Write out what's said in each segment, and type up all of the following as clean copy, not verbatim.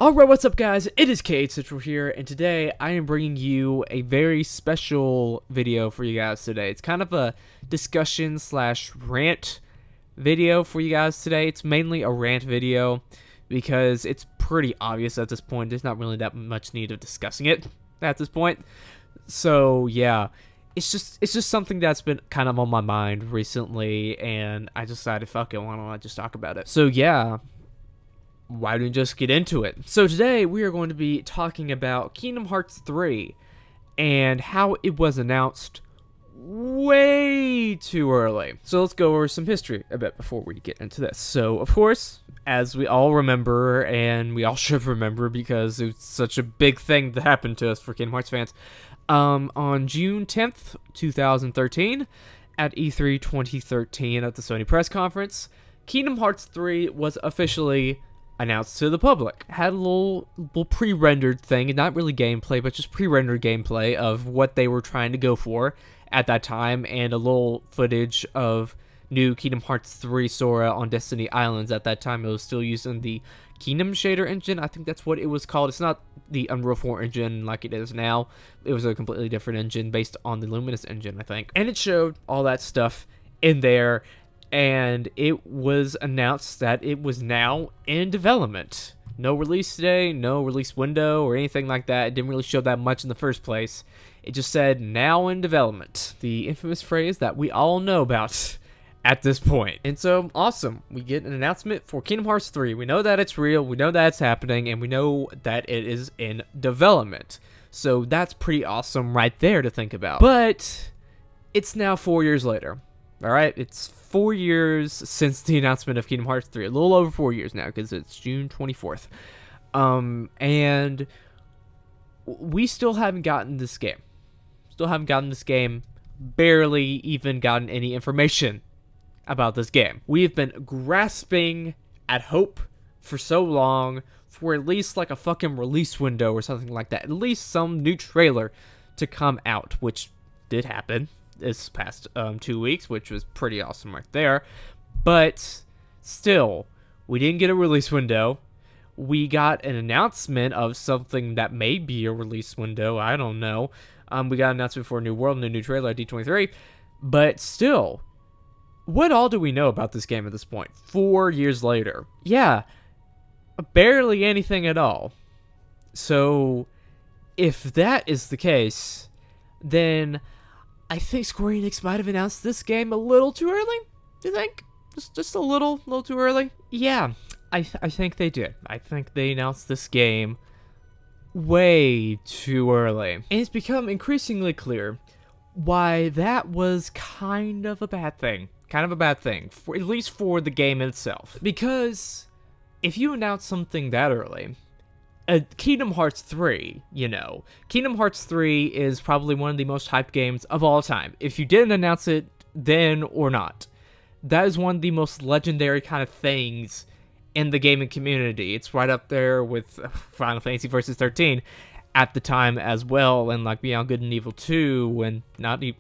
Alright, what's up guys? It is Cade Central here, and today I am bringing you a very special video for you guys today. It's kind of a discussion slash rant video for you guys today. It's mainly a rant video because it's pretty obvious at this point. There's not really that much need of discussing it at this point. So yeah, it's just something that's been kind of on my mind recently, and I decided, fuck it, why don't I just talk about it? So yeah, why don't we just get into it? So today we are going to be talking about Kingdom Hearts 3 and how it was announced way too early. So let's go over some history a bit before we get into this. So of course, as we all remember, and we all should remember because it's such a big thing that happened to us for Kingdom Hearts fans, on June 10th, 2013, at E3 2013 at the Sony press conference, Kingdom Hearts 3 was officially announced to the public. Had a little pre-rendered thing, not really gameplay, but just pre-rendered gameplay of what they were trying to go for at that time, and a little footage of new Kingdom Hearts 3 Sora on Destiny Islands. At that time, it was still using the Kingdom Shader engine. I think that's what it was called. It's not the Unreal 4 engine like it is now. It was a completely different engine based on the Luminous engine, I think. And it showed all that stuff in there, and it was announced that it was now in development. No release day, no release window, or anything like that. It didn't really show that much in the first place. It just said, now in development. The infamous phrase that we all know about at this point. And so, awesome. We get an announcement for Kingdom Hearts 3. We know that it's real, we know that it's happening, and we know that it is in development. So that's pretty awesome right there to think about. But it's now 4 years later. Alright, it's 4 years since the announcement of Kingdom Hearts 3. A little over 4 years now, because it's June 24th. And we still haven't gotten this game. Barely even gotten any information about this game. We have been grasping at hope for so long for at least like a fucking release window or something like that. At least some new trailer to come out, which did happen this past 2 weeks, which was pretty awesome right there. But still, we didn't get a release window. We got an announcement of something that may be a release window. I don't know. We got an announcement for a new world and a new trailer at D23. But still, what all do we know about this game at this point? 4 years later. Yeah, barely anything at all. So, if that is the case, then I think Square Enix might have announced this game a little too early. Do you think? Just a little too early? Yeah, I think they did. I think they announced this game way too early. And it's become increasingly clear why that was kind of a bad thing. Kind of a bad thing, for, at least for the game itself. Because if you announce something that early, Kingdom Hearts 3, you know, Kingdom Hearts 3 is probably one of the most hyped games of all time. If you didn't announce it then or not, that is one of the most legendary kind of things in the gaming community. It's right up there with Final Fantasy Versus 13 at the time as well, and like Beyond Good and Evil 2, and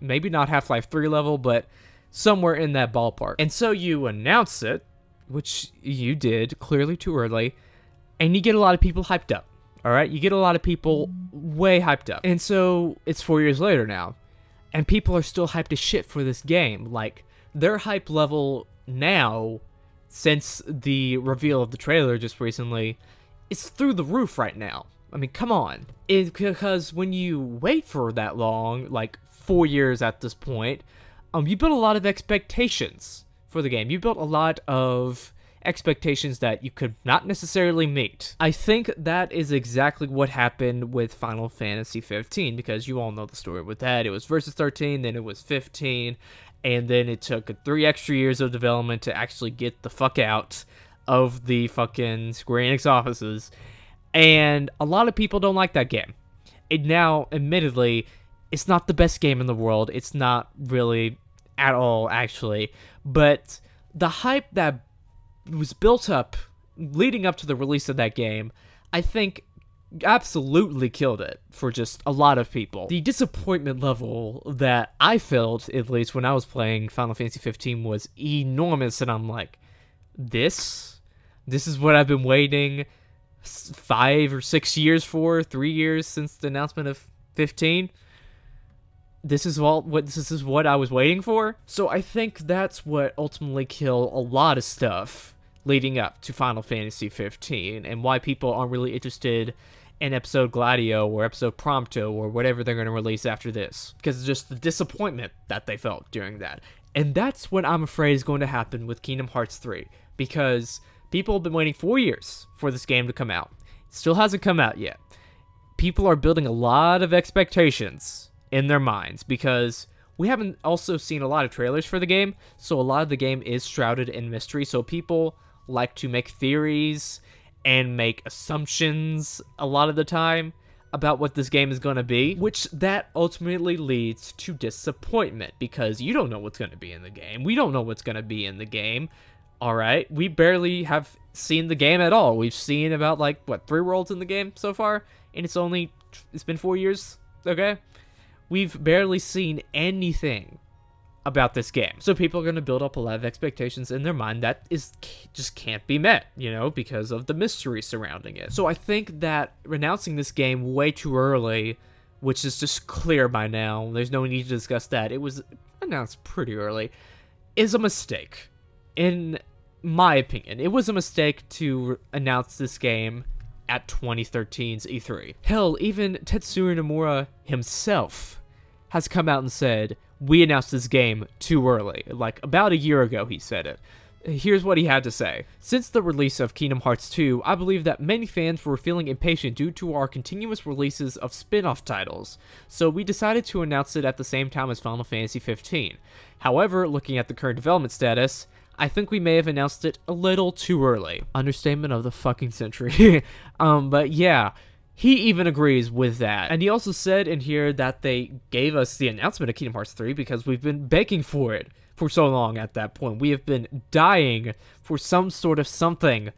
maybe not Half-Life 3 level, but somewhere in that ballpark. And so you announce it, which you did clearly too early, and you get a lot of people hyped up. Alright, you get a lot of people way hyped up. And so it's 4 years later now, and people are still hyped as shit for this game. Like, their hype level now, since the reveal of the trailer just recently, is through the roof right now. I mean, come on. It's because when you wait for that long, like 4 years at this point, you built a lot of expectations for the game. You built a lot of expectations that you could not necessarily meet. I think that is exactly what happened with Final Fantasy 15, because you all know the story with that. It was Versus 13, then it was 15, and then it took 3 extra years of development to actually get the fuck out of the fucking Square Enix offices. And a lot of people don't like that game. It now, admittedly, it's not the best game in the world. It's not really at all, actually. But the hype that was built up leading up to the release of that game, I think absolutely killed it for just a lot of people. The disappointment level that I felt, at least when I was playing Final Fantasy 15, was enormous, and I'm like, this is what I've been waiting 5 or 6 years for, 3 years since the announcement of 15. This is what I was waiting for. So I think that's what ultimately killed a lot of stuff leading up to Final Fantasy 15, and why people aren't really interested in episode Gladio or episode Prompto or whatever they're going to release after this, because it's just the disappointment that they felt during that. And that's what I'm afraid is going to happen with Kingdom Hearts 3, because people have been waiting 4 years for this game to come out. It still hasn't come out yet. People are building a lot of expectations in their minds, because we haven't also seen a lot of trailers for the game, so a lot of the game is shrouded in mystery, so people like to make theories and make assumptions a lot of the time about what this game is going to be, which that ultimately leads to disappointment, because you don't know what's going to be in the game. We don't know what's going to be in the game. All right, we barely have seen the game at all. We've seen about, like, what, 3 worlds in the game so far, and it's been 4 years, okay? We've barely seen anything about this game. So people are going to build up a lot of expectations in their mind that just can't be met, you know, because of the mystery surrounding it. So I think that announcing this game way too early, which is just clear by now, there's no need to discuss that, it was announced pretty early, is a mistake. In my opinion, it was a mistake to announce this game at 2013's E3. Hell, even Tetsuya Nomura himself has come out and said, we announced this game too early. Like, about a year ago he said it. Here's what he had to say. Since the release of Kingdom Hearts 2, I believe that many fans were feeling impatient due to our continuous releases of spin-off titles, so we decided to announce it at the same time as Final Fantasy 15. However, looking at the current development status, I think we may have announced it a little too early. Understatement of the fucking century. But yeah, he even agrees with that. And he also said in here that they gave us the announcement of Kingdom Hearts 3 because we've been begging for it for so long at that point. We have been dying for some sort of something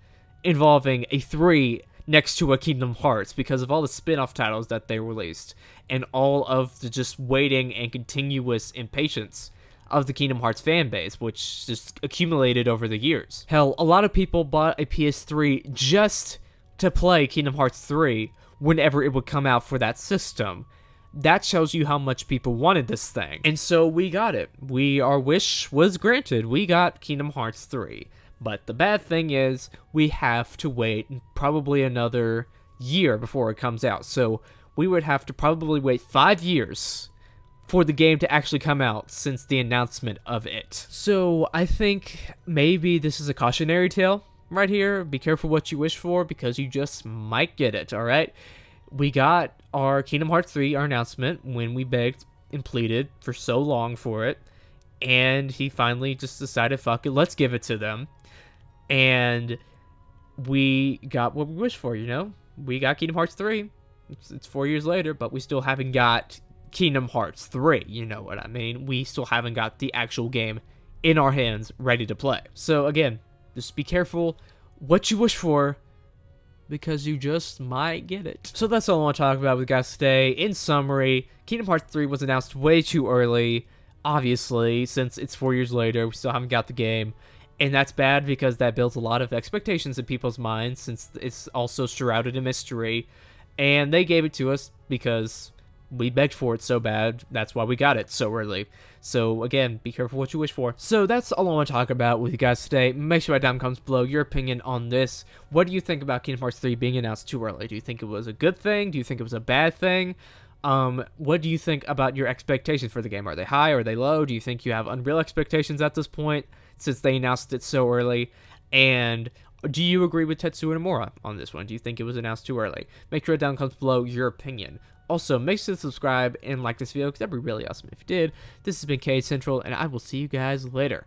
involving a 3 next to a Kingdom Hearts because of all the spin-off titles that they released and all of the just waiting and continuous impatience of the Kingdom Hearts fan base, which just accumulated over the years. Hell, a lot of people bought a PS3 just to play Kingdom Hearts 3 whenever it would come out for that system. That shows you how much people wanted this thing. And so we got it. Our wish was granted. We got Kingdom Hearts 3. But the bad thing is, we have to wait probably another year before it comes out. So we would have to probably wait 5 years for the game to actually come out since the announcement of it. So I think maybe this is a cautionary tale right here. Be careful what you wish for, because you just might get it, alright? We got our Kingdom Hearts 3, our announcement, when we begged and pleaded for so long for it, and he finally just decided, fuck it, let's give it to them. And we got what we wished for, you know? We got Kingdom Hearts 3. It's 4 years later, but we still haven't got Kingdom Hearts 3, you know what I mean? We still haven't got the actual game in our hands ready to play. So again, just be careful what you wish for, because you just might get it. So that's all I want to talk about with you guys today. In summary, Kingdom Hearts 3 was announced way too early, obviously, since it's 4 years later, we still haven't got the game. And that's bad because that builds a lot of expectations in people's minds, since it's also shrouded in mystery. And they gave it to us because we begged for it so bad. That's why we got it so early. So again, be careful what you wish for. So that's all I want to talk about with you guys today. Make sure write down in the comments below your opinion on this. What do you think about Kingdom Hearts 3 being announced too early? Do you think it was a good thing? Do you think it was a bad thing? What do you think about your expectations for the game? Are they high? Are they low? Do you think you have unreal expectations at this point since they announced it so early? And do you agree with Tetsuya Nomura on this one? Do you think it was announced too early? Make sure write down in the comments below your opinion. Also, make sure to subscribe and like this video, because that'd be really awesome if you did. This has been K Central, and I will see you guys later.